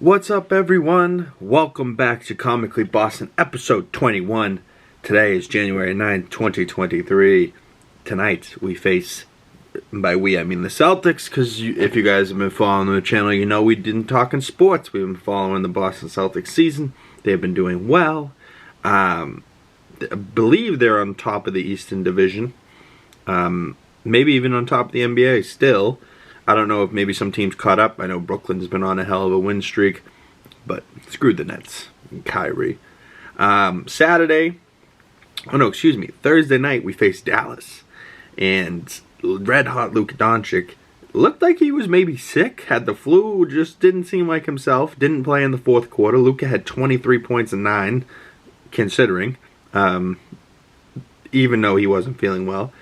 What's up, everyone? Welcome back to Comically Boston, episode 21. Today is January 9th, 2023. Tonight, we face, by we, I mean the Celtics, because if you guys have been following the channel, you know we didn't talk in sports. We've been following the Boston Celtics season. They've been doing well. I believe they're on top of the Eastern Division. Maybe even on top of the NBA still. I don't know if maybe some teams caught up. I know Brooklyn's been on a hell of a win streak, but screw the Nets and Kyrie. Thursday night we faced Dallas, and red hot Luka Doncic looked like he was maybe sick, had the flu, just didn't seem like himself. Didn't play in the fourth quarter. Luka had 23 points and 9, considering, even though he wasn't feeling well.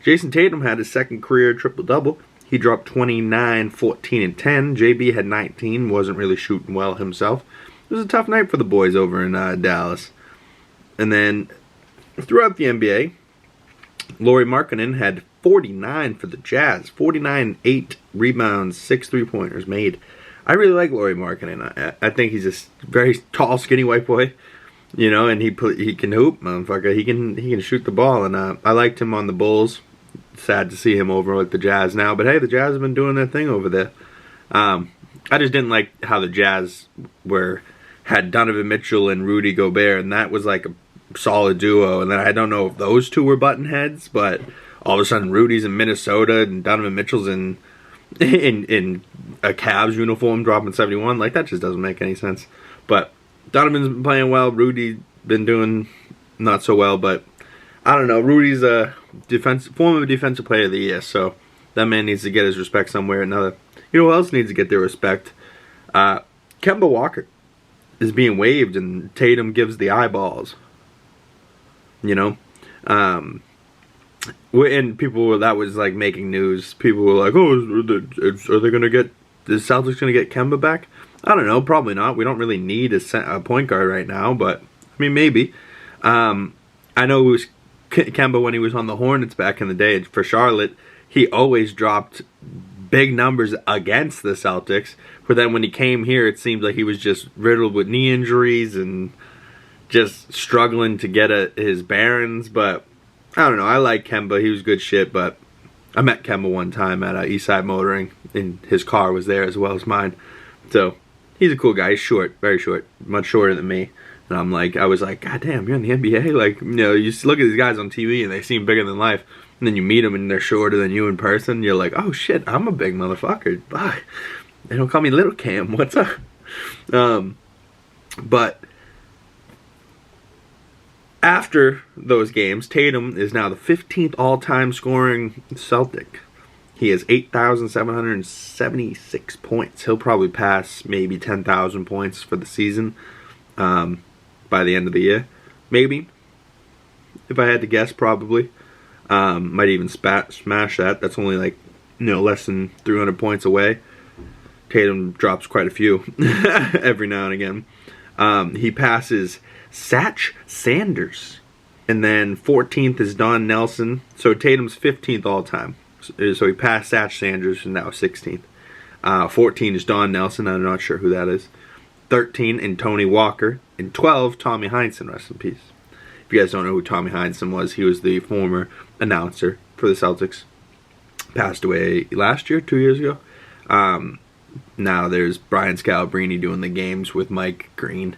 Jason Tatum had his second career triple-double. He dropped 29, 14, and 10. JB had 19, wasn't really shooting well himself. It was a tough night for the boys over in Dallas. And then, throughout the NBA, Lauri Markkanen had 49 for the Jazz. 49, 8 rebounds, 6 three-pointers made. I really like Lauri Markkanen. I think he's a very tall, skinny white boy. You know, and he can hoop, motherfucker. He can shoot the ball. And I liked him on the Bulls. Sad to see him over with the Jazz now, but hey, the Jazz have been doing their thing over there. I just didn't like how the Jazz had Donovan Mitchell and Rudy Gobert, and that was like a solid duo. And then I don't know if those two were button heads, but all of a sudden Rudy's in Minnesota and Donovan Mitchell's in a Cavs uniform dropping 71. Like, that just doesn't make any sense. But Donovan's been playing well. Rudy's been doing not so well, but I don't know. Rudy's a former defensive player of the year, so that man needs to get his respect somewhere or another. You know who else needs to get their respect? Kemba Walker is being waived, and Tatum gives the eyeballs. You know? And people, that was like making news. People were like, oh, are they going to get, the Celtics going to get Kemba back? I don't know. Probably not. We don't really need a point guard right now, but, I mean, maybe. I know it was Kemba, when he was on the Hornets back in the day for Charlotte, he always dropped big numbers against the Celtics. But then when he came here, it seemed like he was just riddled with knee injuries and just struggling to get his bearings. But I don't know. I like Kemba. He was good shit. But I met Kemba one time at Eastside Motoring, and his car was there as well as mine. So he's a cool guy. He's short, very short, much shorter than me. And I was like, God damn, you're in the NBA? Like, you know, you look at these guys on TV and they seem bigger than life. And then you meet them and they're shorter than you in person. And you're like, oh shit, I'm a big motherfucker. Bye. They don't call me Little Cam. What's up? But after those games, Tatum is now the 15th all-time scoring Celtic. He has 8,776 points. He'll probably pass maybe 10,000 points for the season. By the end of the year, maybe. If I had to guess, probably. Might even smash that. That's only like, less than 300 points away. Tatum drops quite a few every now and again. He passes Satch Sanders, and then 14th is Don Nelson. So Tatum's 15th all time. So he passed Satch Sanders, and now 16th. 14 is Don Nelson. I'm not sure who that is. 13 and Tony Walker, and 12 Tommy Heinsohn, rest in peace. If you guys don't know who Tommy Heinsohn was, he was the former announcer for the Celtics. Passed away last year, 2 years ago. Now there's Brian Scalabrine doing the games with Mike Green.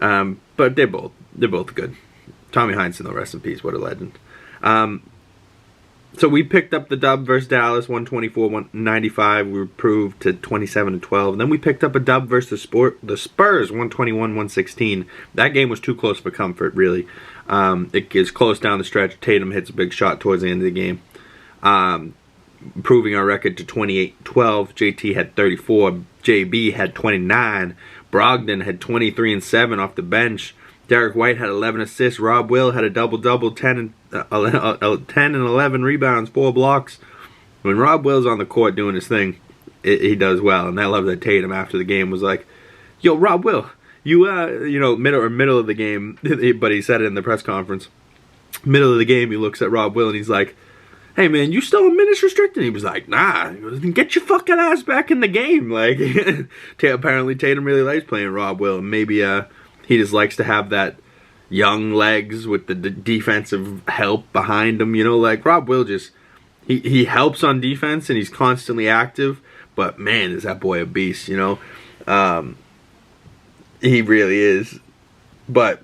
But they're both good. Tommy Heinsohn, though, rest in peace, what a legend. So we picked up the dub versus Dallas, 124-195. We improved to 27-12. And then we picked up a dub versus the Spurs, 121-116. That game was too close for comfort, really. It gets close down the stretch. Tatum hits a big shot towards the end of the game. Improving our record to 28-12. JT had 34. JB had 29. Brogdon had 23 and 7 off the bench. Derek White had 11 assists. Rob Will had a double-double, 10 and 11 rebounds, 4 blocks. When Rob Will's on the court doing his thing, he does well. And I love that Tatum after the game was like, yo, Rob Will, you middle of the game, but he said it in the press conference. Middle of the game, he looks at Rob Will and he's like, hey man, you still a minutes restricted? He was like, nah. He goes, get your fucking ass back in the game. Like, apparently Tatum really likes playing Rob Will. Maybe he just likes to have that young legs with the defensive help behind him. You know, like Rob Will just, he helps on defense and he's constantly active. But man, is that boy a beast, you know? He really is. But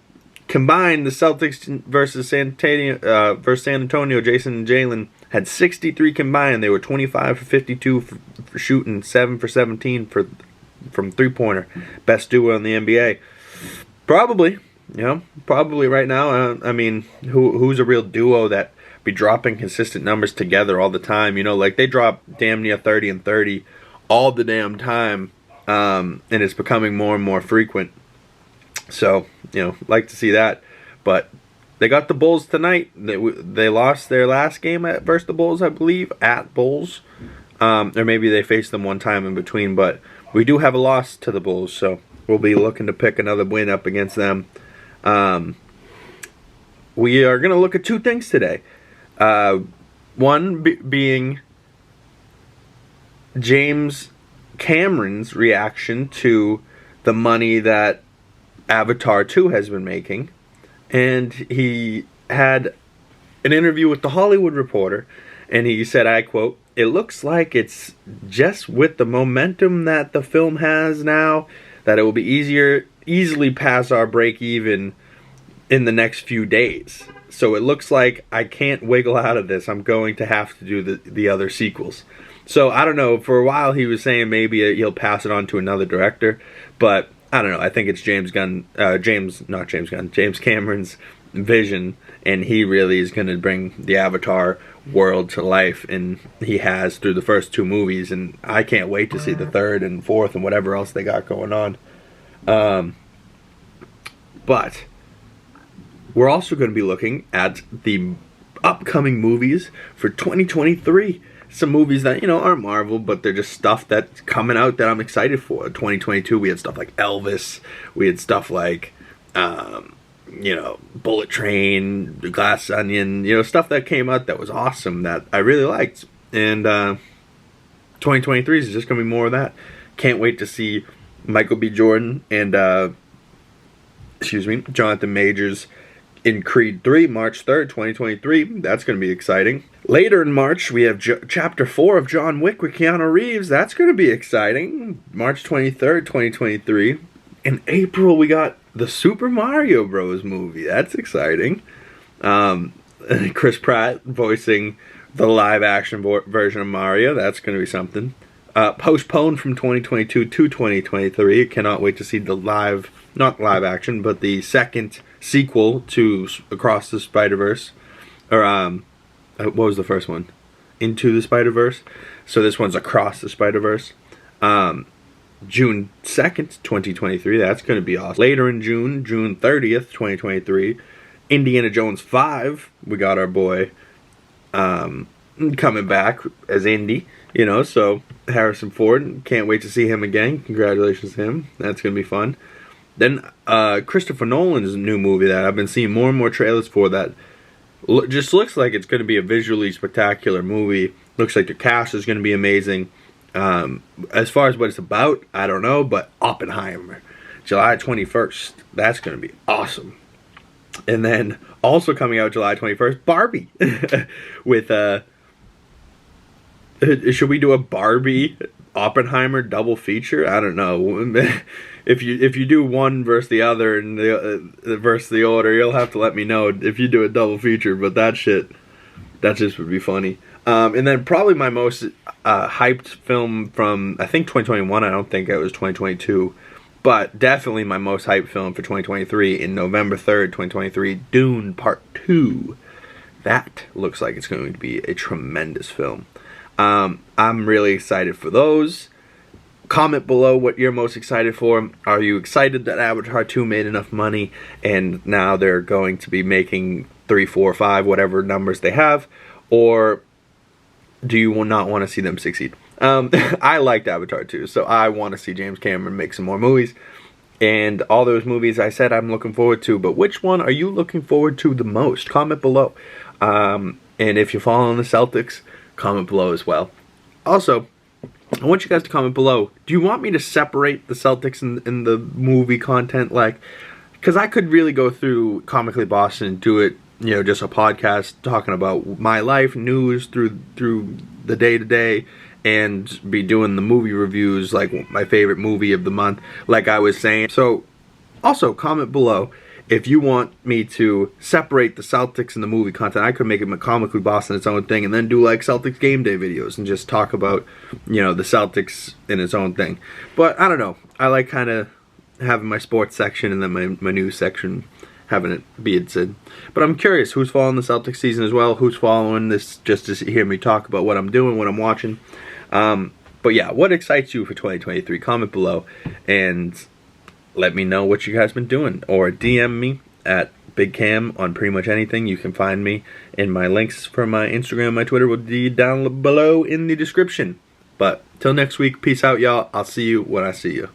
combined, the Celtics versus San Antonio, Jason and Jalen had 63 combined. They were 25 for 52 for shooting, 7 for 17 from three-pointer. Best duo in the NBA. Probably, you know, probably right now. I mean, who's a real duo that be dropping consistent numbers together all the time? You know, like they drop damn near 30 and 30 all the damn time, and it's becoming more and more frequent. So, you know, like to see that. But they got the Bulls tonight. They lost their last game versus the Bulls, I believe, at Bulls. Or maybe they faced them one time in between. But we do have a loss to the Bulls, so we'll be looking to pick another win up against them. We are going to look at two things today. One being James Cameron's reaction to the money that Avatar 2 has been making. And he had an interview with the Hollywood Reporter, and he said, I quote, "It looks like it's just with the momentum that the film has now, that it will be easily pass our break even in the next few days. So it looks like I can't wiggle out of this. I'm going to have to do the other sequels." So I don't know. For a while he was saying maybe he'll pass it on to another director, but I don't know. I think it's James Cameron's vision, and he really is going to bring the Avatar world to life, and he has through the first two movies, and I can't wait to see the third and fourth and whatever else they got going on. But we're also going to be looking at the upcoming movies for 2023. Some movies that, you know, aren't Marvel, but they're just stuff that's coming out that I'm excited for. 2022, we had stuff like Elvis. We had stuff like, you know, Bullet Train, Glass Onion. You know, stuff that came out that was awesome that I really liked. And 2023 is just going to be more of that. Can't wait to see Michael B. Jordan and, Jonathan Majors in Creed 3, March 3rd, 2023. That's going to be exciting. Later in March, we have Chapter 4 of John Wick with Keanu Reeves. That's going to be exciting. March 23rd, 2023. In April, we got the Super Mario Bros. Movie. That's exciting. Chris Pratt voicing the live-action version of Mario. That's going to be something. Postponed from 2022 to 2023. Cannot wait to see the not live action, but the second sequel to Across the Spider-Verse. Or, what was the first one? Into the Spider-Verse. So this one's Across the Spider-Verse. June 2nd, 2023. That's going to be awesome. Later in June, June 30th, 2023. Indiana Jones 5. We got our boy coming back as Indy. You know, so Harrison Ford. Can't wait to see him again. Congratulations to him. That's going to be fun. Then Christopher Nolan's new movie that I've been seeing more and more trailers for that just looks like it's going to be a visually spectacular movie. Looks like the cast is going to be amazing. As far as what it's about, I don't know, but Oppenheimer, July 21st. That's going to be awesome. And then also coming out July 21st, Barbie. With, should we do a Barbie Oppenheimer double feature? I don't know. If you do one versus the other and versus the order, you'll have to let me know if you do a double feature. But that just would be funny. And then probably my most hyped film from, I think, 2021. I don't think it was 2022. But definitely my most hyped film for 2023 in November 3rd, 2023, Dune Part 2. That looks like it's going to be a tremendous film. I'm really excited for those. Comment below what you're most excited for. Are you excited that Avatar 2 made enough money and now they're going to be making 3, 4, 5, whatever numbers they have? Or do you not want to see them succeed? I liked Avatar 2, so I want to see James Cameron make some more movies. And all those movies I said I'm looking forward to, but which one are you looking forward to the most? Comment below. And And if you're following the Celtics, comment below as well. Also, I want you guys to comment below. Do you want me to separate the Celtics and the movie content? Like, because I could really go through Comically Boston and do it, you know, just a podcast talking about my life, news through the day-to-day, and be doing the movie reviews, like my favorite movie of the month, like I was saying. So, also, comment below if you want me to separate the Celtics and the movie content. I could make it Comically Boston its own thing, and then do like Celtics game day videos and just talk about, you know, the Celtics in its own thing. But I don't know. I like kind of having my sports section and then my news section, having it be it said. But I'm curious who's following the Celtics season as well, who's following this just to hear me talk about what I'm doing, what I'm watching. But yeah, what excites you for 2023? Comment below and let me know what you guys been doing, or DM me at Big Cam on pretty much anything. You can find me in my links for my Instagram, my Twitter will be down below in the description. But till next week, peace out, y'all. I'll see you when I see you.